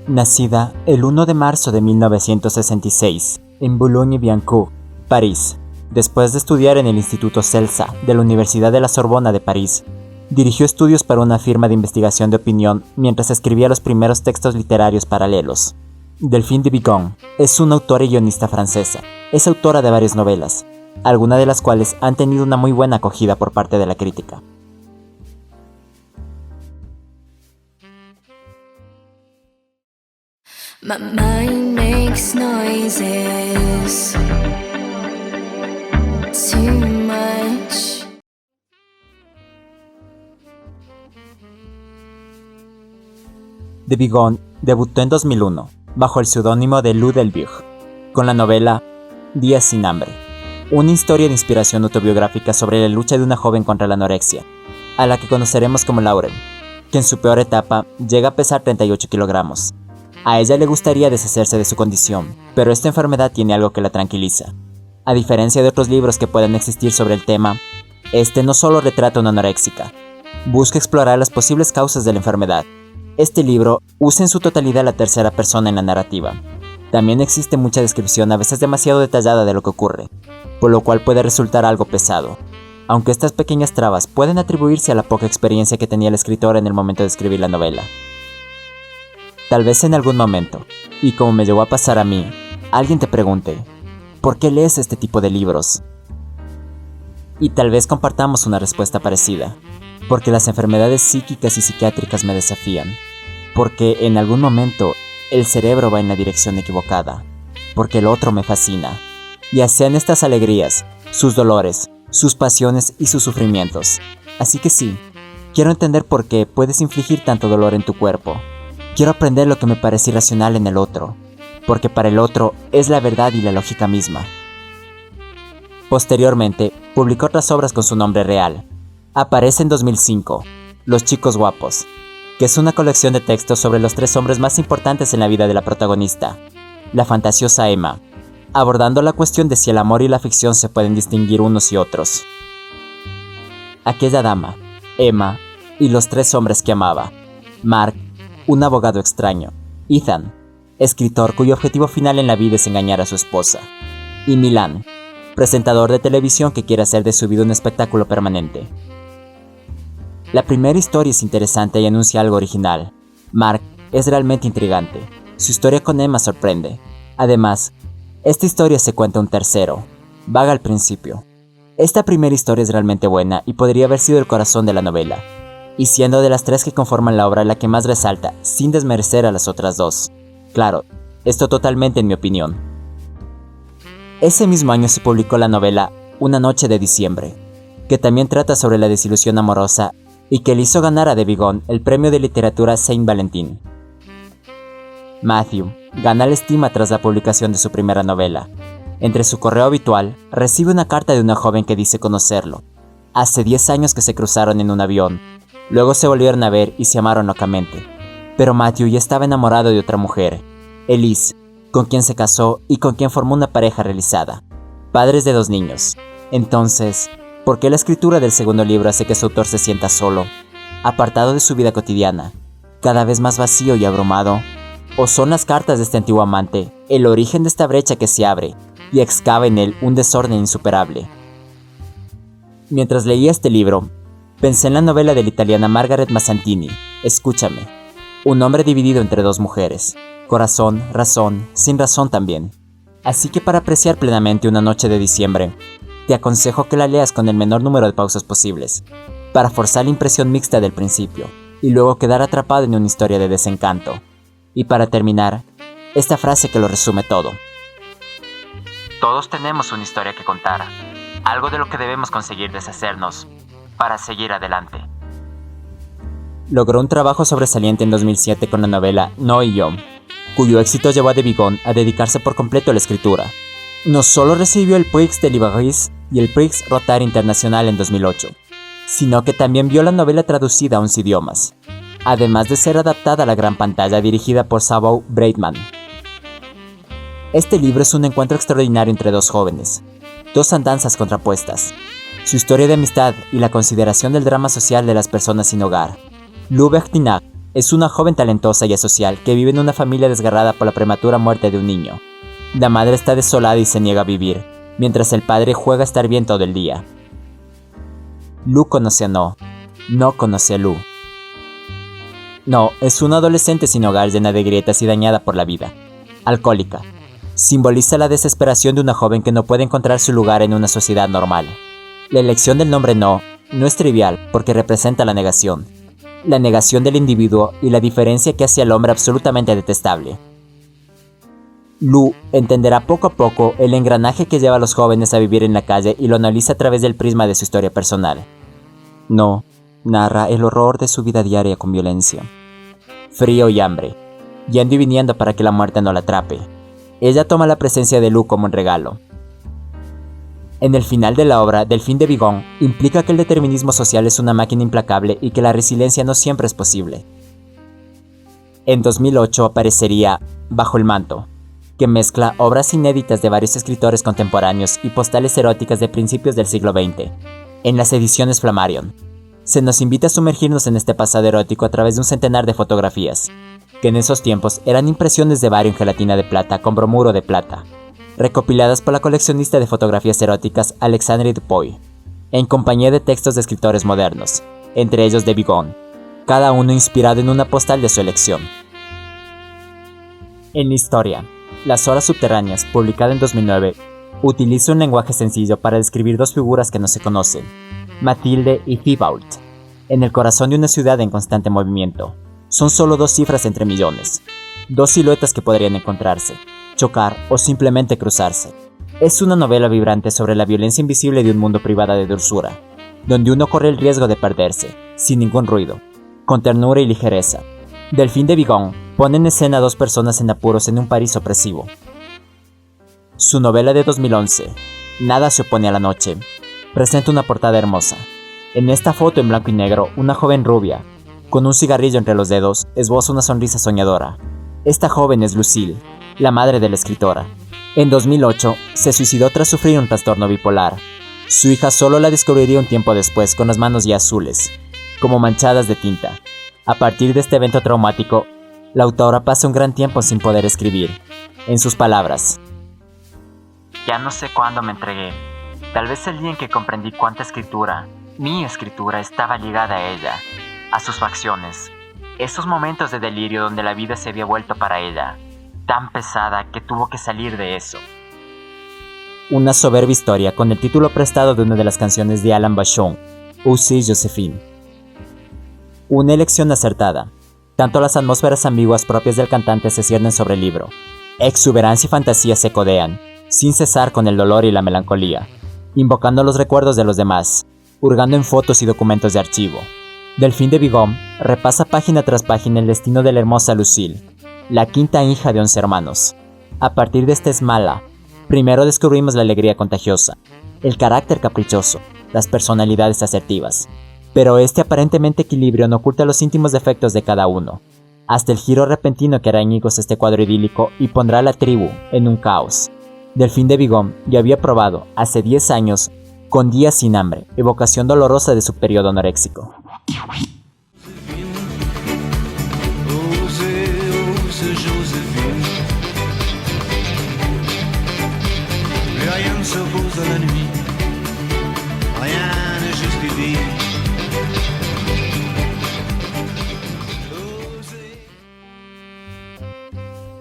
Nacida el 1 de marzo de 1966 en Boulogne-Billancourt, París, después de estudiar en el Instituto Celsa de la Universidad de la Sorbona de París, dirigió estudios para una firma de investigación de opinión mientras escribía los primeros textos literarios paralelos. Delphine de Vigan es una autora y guionista francesa. Es autora de varias novelas, algunas de las cuales han tenido una muy buena acogida por parte de la crítica. My mind makes noises too much. De Vigan debutó en 2001 bajo el seudónimo de Lou Delvieux con la novela Días sin hambre, una historia de inspiración autobiográfica sobre la lucha de una joven contra la anorexia, a la que conoceremos como Lauren, que en su peor etapa llega a pesar 38 kilogramos. A ella le gustaría deshacerse de su condición, pero esta enfermedad tiene algo que la tranquiliza. A diferencia de otros libros que pueden existir sobre el tema, este no solo retrata a una anoréxica, busca explorar las posibles causas de la enfermedad. Este libro usa en su totalidad la tercera persona en la narrativa. También existe mucha descripción, a veces demasiado detallada, de lo que ocurre, por lo cual puede resultar algo pesado. Aunque estas pequeñas trabas pueden atribuirse a la poca experiencia que tenía el escritor en el momento de escribir la novela. Tal vez en algún momento, y como me llegó a pasar a mí, alguien te pregunte, ¿por qué lees este tipo de libros? Y tal vez compartamos una respuesta parecida, porque las enfermedades psíquicas y psiquiátricas me desafían, porque en algún momento el cerebro va en la dirección equivocada, porque el otro me fascina, ya sean estas alegrías, sus dolores, sus pasiones y sus sufrimientos. Así que sí, quiero entender por qué puedes infligir tanto dolor en tu cuerpo. Quiero aprender lo que me parece irracional en el otro, porque para el otro es la verdad y la lógica misma. Posteriormente, publicó otras obras con su nombre real. Aparece en 2005, Los chicos guapos, que es una colección de textos sobre los 3 hombres más importantes en la vida de la protagonista, la fantasiosa Emma, abordando la cuestión de si el amor y la ficción se pueden distinguir unos y otros. Aquella dama, Emma, y los 3 hombres que amaba, Mark, un abogado extraño, Ethan, escritor cuyo objetivo final en la vida es engañar a su esposa, y Milan, presentador de televisión que quiere hacer de su vida un espectáculo permanente. La primera historia es interesante y anuncia algo original. Mark es realmente intrigante. Su historia con Emma sorprende. Además, esta historia se cuenta un tercero, vaga al principio. Esta primera historia es realmente buena y podría haber sido el corazón de la novela, y siendo de las 3 que conforman la obra la que más resalta, sin desmerecer a las otras 2. Claro, esto totalmente en mi opinión. Ese mismo año se publicó la novela Una noche de diciembre, que también trata sobre la desilusión amorosa y que le hizo ganar a de Vigan el premio de literatura Saint Valentin. Matthew gana la estima tras la publicación de su primera novela. Entre su correo habitual, recibe una carta de una joven que dice conocerlo. Hace 10 años que se cruzaron en un avión. Luego se volvieron a ver y se amaron locamente. Pero Matthew ya estaba enamorado de otra mujer, Elise, con quien se casó y con quien formó una pareja realizada, padres de 2 niños. Entonces, ¿por qué la escritura del segundo libro hace que su autor se sienta solo, apartado de su vida cotidiana, cada vez más vacío y abrumado? ¿O son las cartas de este antiguo amante el origen de esta brecha que se abre y excava en él un desorden insuperable? Mientras leía este libro, pensé en la novela de la italiana Margaret Mazzantini, Escúchame, un hombre dividido entre 2 mujeres, corazón, razón, sin razón también. Así que para apreciar plenamente Una noche de diciembre, te aconsejo que la leas con el menor número de pausas posibles, para forzar la impresión mixta del principio, y luego quedar atrapado en una historia de desencanto. Y para terminar, esta frase que lo resume todo. Todos tenemos una historia que contar, algo de lo que debemos conseguir deshacernos, para seguir adelante. Logró un trabajo sobresaliente en 2007 con la novela No y yo, cuyo éxito llevó a de Vigan a dedicarse por completo a la escritura. No solo recibió el Prix de Livre y el Prix Rotary Internacional en 2008, sino que también vio la novela traducida a 11 idiomas, además de ser adaptada a la gran pantalla dirigida por Savo Breitman. Este libro es un encuentro extraordinario entre 2 jóvenes, 2 andanzas contrapuestas, su historia de amistad y la consideración del drama social de las personas sin hogar. Lou Bertignac es una joven talentosa y asocial que vive en una familia desgarrada por la prematura muerte de un niño. La madre está desolada y se niega a vivir, mientras el padre juega a estar bien todo el día. Lu conoce a No. No conoce a Lu. No es una adolescente sin hogar, llena de grietas y dañada por la vida. Alcohólica. Simboliza la desesperación de una joven que no puede encontrar su lugar en una sociedad normal. La elección del nombre No es trivial porque representa la negación del individuo y la diferencia que hace al hombre absolutamente detestable. Lu entenderá poco a poco el engranaje que lleva a los jóvenes a vivir en la calle y lo analiza a través del prisma de su historia personal. No narra el horror de su vida diaria con violencia, frío y hambre, yendo y viniendo para que la muerte no la atrape. Ella toma la presencia de Lu como un regalo. En el final de la obra, Delphine de Vigan implica que el determinismo social es una máquina implacable y que la resiliencia no siempre es posible. En 2008 aparecería Bajo el manto, que mezcla obras inéditas de varios escritores contemporáneos y postales eróticas de principios del siglo XX, en las ediciones Flammarion. Se nos invita a sumergirnos en este pasado erótico a través de un centenar de fotografías, que en esos tiempos eran impresiones de bario en gelatina de plata con bromuro de plata, recopiladas por la coleccionista de fotografías eróticas Alexandre Dupuy, en compañía de textos de escritores modernos, entre ellos de Vigan, cada uno inspirado en una postal de su elección. En la historia, Las horas subterráneas, publicada en 2009, utiliza un lenguaje sencillo para describir dos figuras que no se conocen, Mathilde y Thibault, en el corazón de una ciudad en constante movimiento. Son solo dos cifras entre millones, dos siluetas que podrían encontrarse, chocar o simplemente cruzarse. Es una novela vibrante sobre la violencia invisible de un mundo privado de dulzura, donde uno corre el riesgo de perderse, sin ningún ruido, con ternura y ligereza. Delphine de Vigan pone en escena a dos personas en apuros en un París opresivo. Su novela de 2011, Nada se opone a la noche, presenta una portada hermosa. En esta foto en blanco y negro, una joven rubia, con un cigarrillo entre los dedos, esboza una sonrisa soñadora. Esta joven es Lucille, la madre de la escritora. En 2008, se suicidó tras sufrir un trastorno bipolar. Su hija solo la descubriría un tiempo después con las manos ya azules, como manchadas de tinta. A partir de este evento traumático, la autora pasa un gran tiempo sin poder escribir. En sus palabras: ya no sé cuándo me entregué. Tal vez el día en que comprendí cuánta escritura, mi escritura, estaba ligada a ella, a sus facciones. Esos momentos de delirio donde la vida se había vuelto para ella tan pesada que tuvo que salir de eso. Una soberbia historia con el título prestado de una de las canciones de Alain Bachung, Aussi Joséphine. Una elección acertada. Tanto las atmósferas ambiguas propias del cantante se ciernen sobre el libro. Exuberancia y fantasía se codean, sin cesar con el dolor y la melancolía, invocando los recuerdos de los demás, hurgando en fotos y documentos de archivo. Delphine de Vigan repasa página tras página el destino de la hermosa Lucille, la quinta hija de 11 hermanos. A partir de esta esmala, primero descubrimos la alegría contagiosa, el carácter caprichoso, las personalidades asertivas. Pero este aparentemente equilibrio no oculta los íntimos defectos de cada uno, hasta el giro repentino que hará añicos este cuadro idílico y pondrá a la tribu en un caos. Delphine de Vigan ya había probado, hace 10 años, con días sin hambre, evocación dolorosa de su periodo anoréxico.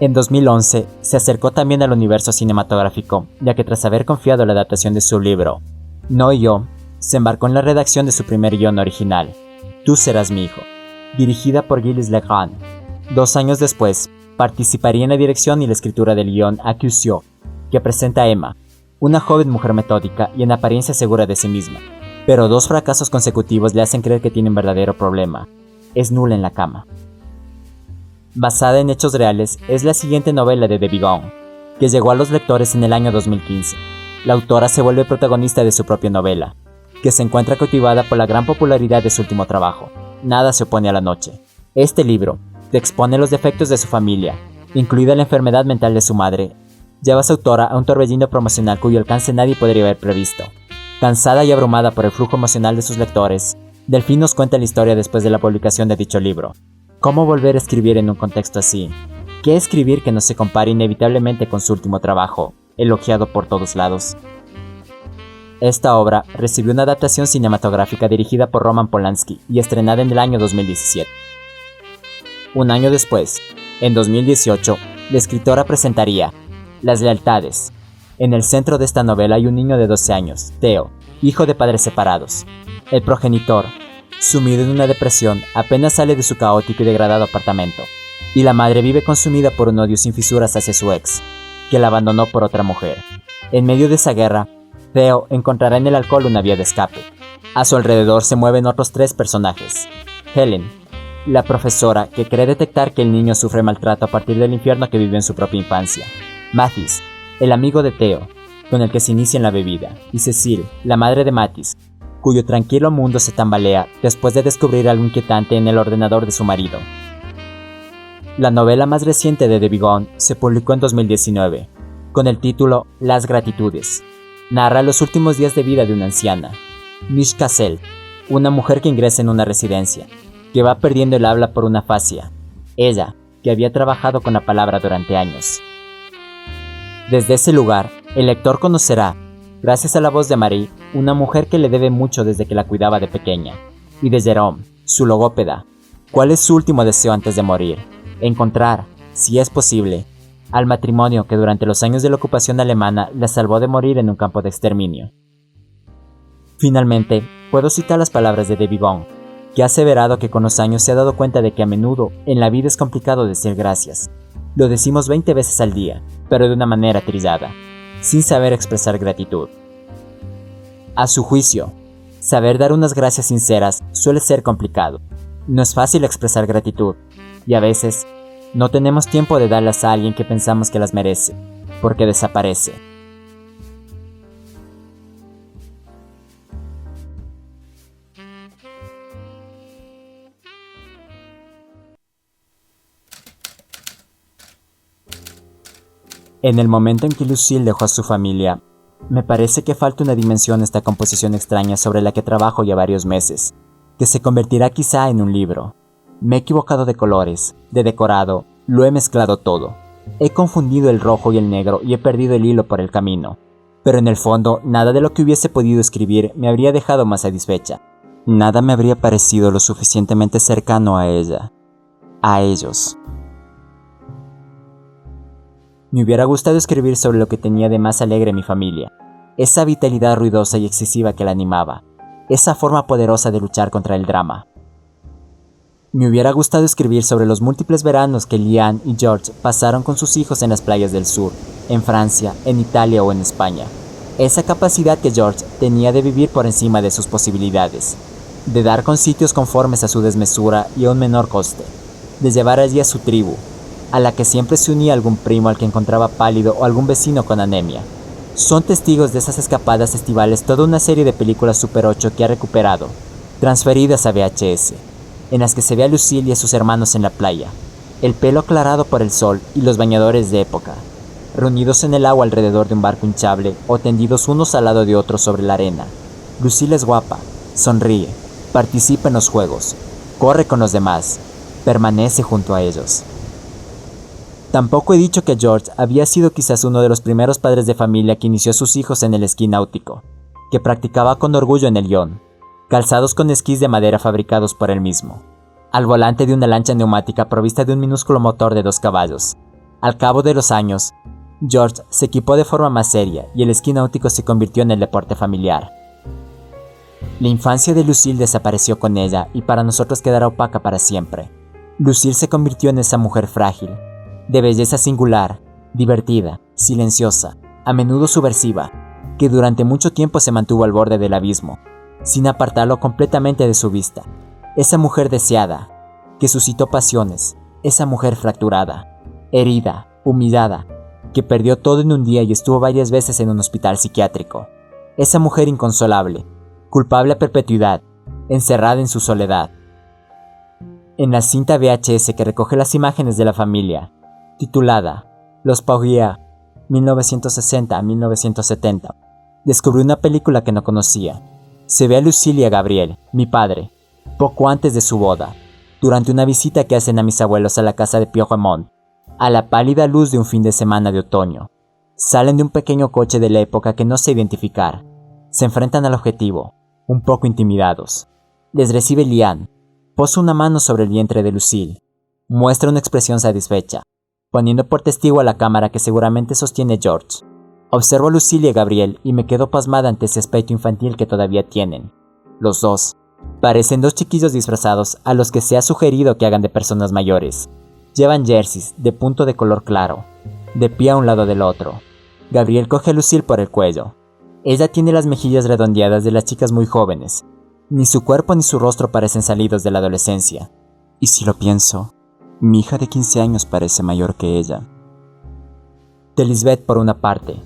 En 2011, se acercó también al universo cinematográfico, ya que tras haber confiado la adaptación de su libro, No y yo, se embarcó en la redacción de su primer guión original, Tú serás mi hijo, dirigida por Gilles Legrand. 2 años después, participaría en la dirección y la escritura del guión Accusio, que presenta a Emma, una joven mujer metódica y en apariencia segura de sí misma, pero 2 fracasos consecutivos le hacen creer que tiene un verdadero problema: es nula en la cama. Basada en hechos reales, es la siguiente novela de Vigan, que llegó a los lectores en el año 2015. La autora se vuelve protagonista de su propia novela, que se encuentra cautivada por la gran popularidad de su último trabajo, Nada se opone a la noche. Este libro te expone los defectos de su familia, incluida la enfermedad mental de su madre. Lleva a su autora a un torbellino promocional cuyo alcance nadie podría haber previsto. Cansada y abrumada por el flujo emocional de sus lectores, Delphine nos cuenta la historia después de la publicación de dicho libro, ¿Cómo volver a escribir en un contexto así? ¿Qué escribir que no se compare inevitablemente con su último trabajo, elogiado por todos lados? Esta obra recibió una adaptación cinematográfica dirigida por Roman Polanski y estrenada en el año 2017. Un año después, en 2018, la escritora presentaría Las lealtades. En el centro de esta novela hay un niño de 12 años, Theo, hijo de padres separados. El progenitor, sumido en una depresión, apenas sale de su caótico y degradado apartamento, y la madre vive consumida por un odio sin fisuras hacia su ex, que la abandonó por otra mujer. En medio de esa guerra, Theo encontrará en el alcohol una vía de escape. A su alrededor se mueven otros 3 personajes. Helen, la profesora que cree detectar que el niño sufre maltrato a partir del infierno que vivió en su propia infancia. Mathis, el amigo de Theo, con el que se inicia en la bebida. Y Cecile, la madre de Mathis, cuyo tranquilo mundo se tambalea después de descubrir algo inquietante en el ordenador de su marido. La novela más reciente de Debbie Gone se publicó en 2019, con el título Las gratitudes. Narra los últimos días de vida de una anciana, Mish Cassel, una mujer que ingresa en una residencia, que va perdiendo el habla por una afasia, ella, que había trabajado con la palabra durante años. Desde ese lugar, el lector conocerá, gracias a la voz de Marie, una mujer que le debe mucho desde que la cuidaba de pequeña, y de Jerome, su logópeda. ¿Cuál es su último deseo antes de morir? Encontrar, si es posible, al matrimonio que durante los años de la ocupación alemana la salvó de morir en un campo de exterminio. Finalmente, puedo citar las palabras de Debbie Gone, que ha aseverado que con los años se ha dado cuenta de que a menudo en la vida es complicado decir gracias. Lo decimos 20 veces al día, pero de una manera trillada, sin saber expresar gratitud. A su juicio, saber dar unas gracias sinceras suele ser complicado. No es fácil expresar gratitud, y a veces no tenemos tiempo de darlas a alguien que pensamos que las merece, porque desaparece. En el momento en que Lucille dejó a su familia, me parece que falta una dimensión a esta composición extraña sobre la que trabajo ya varios meses, que se convertirá quizá en un libro. Me he equivocado de colores, de decorado, lo he mezclado todo. He confundido el rojo y el negro y he perdido el hilo por el camino. Pero en el fondo, nada de lo que hubiese podido escribir me habría dejado más satisfecha. Nada me habría parecido lo suficientemente cercano a ella, a ellos. Me hubiera gustado escribir sobre lo que tenía de más alegre mi familia, esa vitalidad ruidosa y excesiva que la animaba, esa forma poderosa de luchar contra el drama. Me hubiera gustado escribir sobre los múltiples veranos que Liane y George pasaron con sus hijos en las playas del sur, en Francia, en Italia o en España. Esa capacidad que George tenía de vivir por encima de sus posibilidades, de dar con sitios conformes a su desmesura y a un menor coste, de llevar allí a su tribu, a la que siempre se unía algún primo al que encontraba pálido o algún vecino con anemia. Son testigos de esas escapadas estivales toda una serie de películas Super 8 que ha recuperado, transferidas a VHS, en las que se ve a Lucille y a sus hermanos en la playa, el pelo aclarado por el sol y los bañadores de época, reunidos en el agua alrededor de un barco hinchable o tendidos unos al lado de otros sobre la arena. Lucille es guapa, sonríe, participa en los juegos, corre con los demás, permanece junto a ellos. Tampoco he dicho que George había sido quizás uno de los primeros padres de familia que inició a sus hijos en el esquí náutico, que practicaba con orgullo en el Lyon, calzados con esquís de madera fabricados por él mismo, al volante de una lancha neumática provista de un minúsculo motor de 2 caballos. Al cabo de los años, George se equipó de forma más seria y el esquí náutico se convirtió en el deporte familiar. La infancia de Lucille desapareció con ella y para nosotros quedará opaca para siempre. Lucille se convirtió en esa mujer frágil, de belleza singular, divertida, silenciosa, a menudo subversiva, que durante mucho tiempo se mantuvo al borde del abismo, sin apartarlo completamente de su vista. Esa mujer deseada, que suscitó pasiones, esa mujer fracturada, herida, humillada, que perdió todo en un día y estuvo varias veces en un hospital psiquiátrico. Esa mujer inconsolable, culpable a perpetuidad, encerrada en su soledad. En la cinta VHS que recoge las imágenes de la familia, titulada Los Poirier, 1960-1970, descubrí una película que no conocía. Se ve a Lucille y a Gabriel, mi padre, poco antes de su boda, durante una visita que hacen a mis abuelos a la casa de Pierremont, a la pálida luz de un fin de semana de otoño. Salen de un pequeño coche de la época que no sé identificar. Se enfrentan al objetivo, un poco intimidados. Les recibe Liane. Posa una mano sobre el vientre de Lucille. Muestra una expresión satisfecha, poniendo por testigo a la cámara que seguramente sostiene George. Observo a Lucille y a Gabriel y me quedo pasmada ante ese aspecto infantil que todavía tienen. Los dos. Parecen dos chiquillos disfrazados a los que se ha sugerido que hagan de personas mayores. Llevan jerseys de punto de color claro, de pie a un lado del otro. Gabriel coge a Lucille por el cuello. Ella tiene las mejillas redondeadas de las chicas muy jóvenes. Ni su cuerpo ni su rostro parecen salidos de la adolescencia. Y si lo pienso, mi hija de 15 años parece mayor que ella. De Lisbeth por una parte,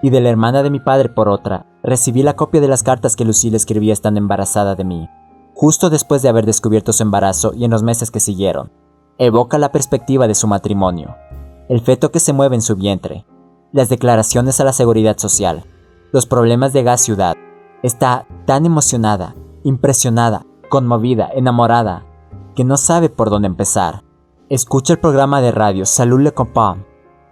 y de la hermana de mi padre por otra, recibí la copia de las cartas que Lucille escribía estando embarazada de mí, justo después de haber descubierto su embarazo y en los meses que siguieron. Evoca la perspectiva de su matrimonio, el feto que se mueve en su vientre, las declaraciones a la seguridad social, los problemas de Gas Ciudad. Está tan emocionada, impresionada, conmovida, enamorada, que no sabe por dónde empezar. Escucha el programa de radio Salut le copain,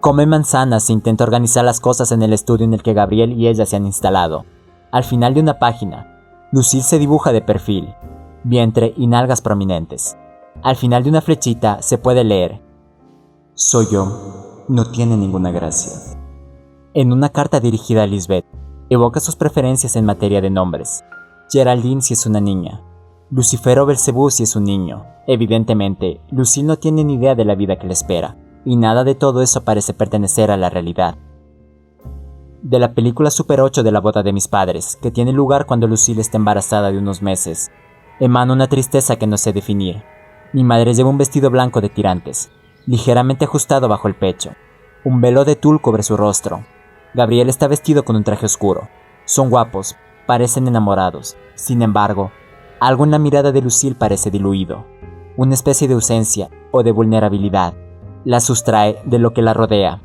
come manzanas e intenta organizar las cosas en el estudio en el que Gabriel y ella se han instalado. Al final de una página, Lucille se dibuja de perfil, vientre y nalgas prominentes. Al final de una flechita se puede leer: soy yo, no tiene ninguna gracia. En una carta dirigida a Lisbeth, evoca sus preferencias en materia de nombres. Geraldine si es una niña, Lucifero Belcebú si es un niño. Evidentemente, Lucille no tiene ni idea de la vida que le espera, y nada de todo eso parece pertenecer a la realidad. De la película Super 8 de la boda de mis padres, que tiene lugar cuando Lucille está embarazada de unos meses, emana una tristeza que no sé definir. Mi madre lleva un vestido blanco de tirantes, ligeramente ajustado bajo el pecho. Un velo de tul cubre su rostro. Gabriel está vestido con un traje oscuro. Son guapos, parecen enamorados. Sin embargo, algo en la mirada de Lucille parece diluido. Una especie de ausencia o de vulnerabilidad la sustrae de lo que la rodea.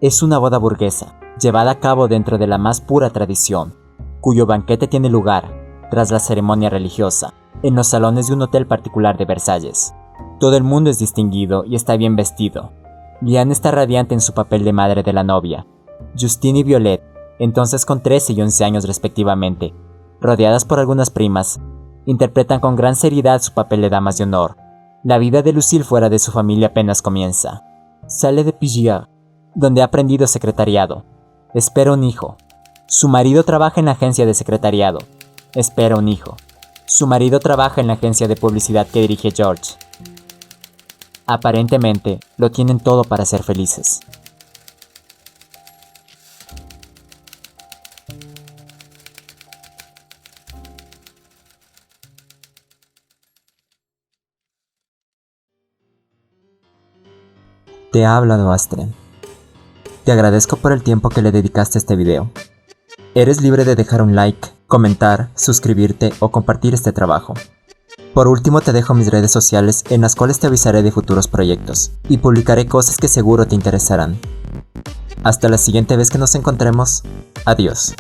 Es una boda burguesa, llevada a cabo dentro de la más pura tradición, cuyo banquete tiene lugar, tras la ceremonia religiosa, en los salones de un hotel particular de Versalles. Todo el mundo es distinguido y está bien vestido. Liane está radiante en su papel de madre de la novia. Justine y Violet, entonces con 13 y 11 años respectivamente, rodeadas por algunas primas, interpretan con gran seriedad su papel de damas de honor. La vida de Lucille fuera de su familia apenas comienza. Sale de Pigier, donde ha aprendido secretariado. Espera un hijo. Su marido trabaja en la agencia de secretariado. Espera un hijo. Su marido trabaja en la agencia de publicidad que dirige George. Aparentemente, lo tienen todo para ser felices. Te ha hablado Astrid. Te agradezco por el tiempo que le dedicaste a este video. Eres libre de dejar un like, comentar, suscribirte o compartir este trabajo. Por último te dejo mis redes sociales en las cuales te avisaré de futuros proyectos y publicaré cosas que seguro te interesarán. Hasta la siguiente vez que nos encontremos. Adiós.